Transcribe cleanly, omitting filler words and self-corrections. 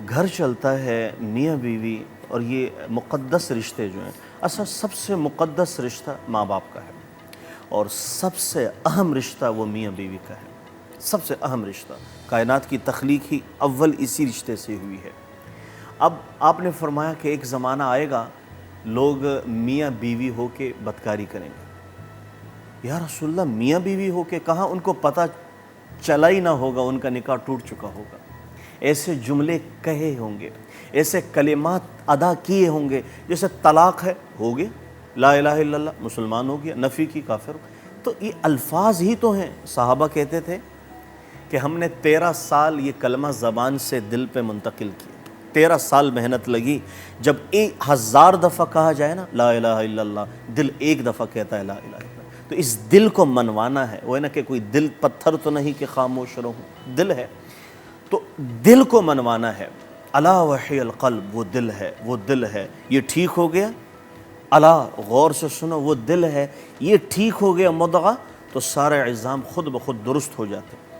گھر چلتا ہے میاں بیوی اور یہ مقدس رشتے جو ہیں، اصل سب سے مقدس رشتہ ماں باپ کا ہے، اور سب سے اہم رشتہ وہ میاں بیوی کا ہے۔ سب سے اہم رشتہ، کائنات کی تخلیق ہی اول اسی رشتے سے ہوئی ہے۔ اب آپ نے فرمایا کہ ایک زمانہ آئے گا لوگ میاں بیوی ہو کے بدکاری کریں گے۔ یا رسول اللہ، میاں بیوی ہو کے کہاں؟ ان کو پتہ چلا ہی نہ ہوگا، ان کا نکاح ٹوٹ چکا ہوگا۔ ایسے جملے کہے ہوں گے، ایسے کلمات ادا کیے ہوں گے جیسے طلاق ہے، ہو گیا، لا الہ الا اللہ، مسلمان ہو گیا، نفی کی، کافر ہو۔ تو یہ الفاظ ہی تو ہیں۔ صحابہ کہتے تھے کہ ہم نے 13 سال یہ کلمہ زبان سے دل پہ منتقل کیا، 13 سال محنت لگی۔ جب 1000 دفعہ کہا جائے نا لا الہ الا اللہ، دل ایک دفعہ کہتا ہے لا الہ الا اللہ۔ تو اس دل کو منوانا ہے، وہ ہے نا کہ کوئی دل پتھر تو نہیں کہ خاموش رہوں، دل ہے، تو دل کو منوانا ہے۔ الا وحی القلب، وہ دل ہے، وہ دل ہے، یہ ٹھیک ہو گیا۔ الا، غور سے سنو، وہ دل ہے، یہ ٹھیک ہو گیا مضغہ، تو سارے عظام خود بخود درست ہو جاتے ہیں۔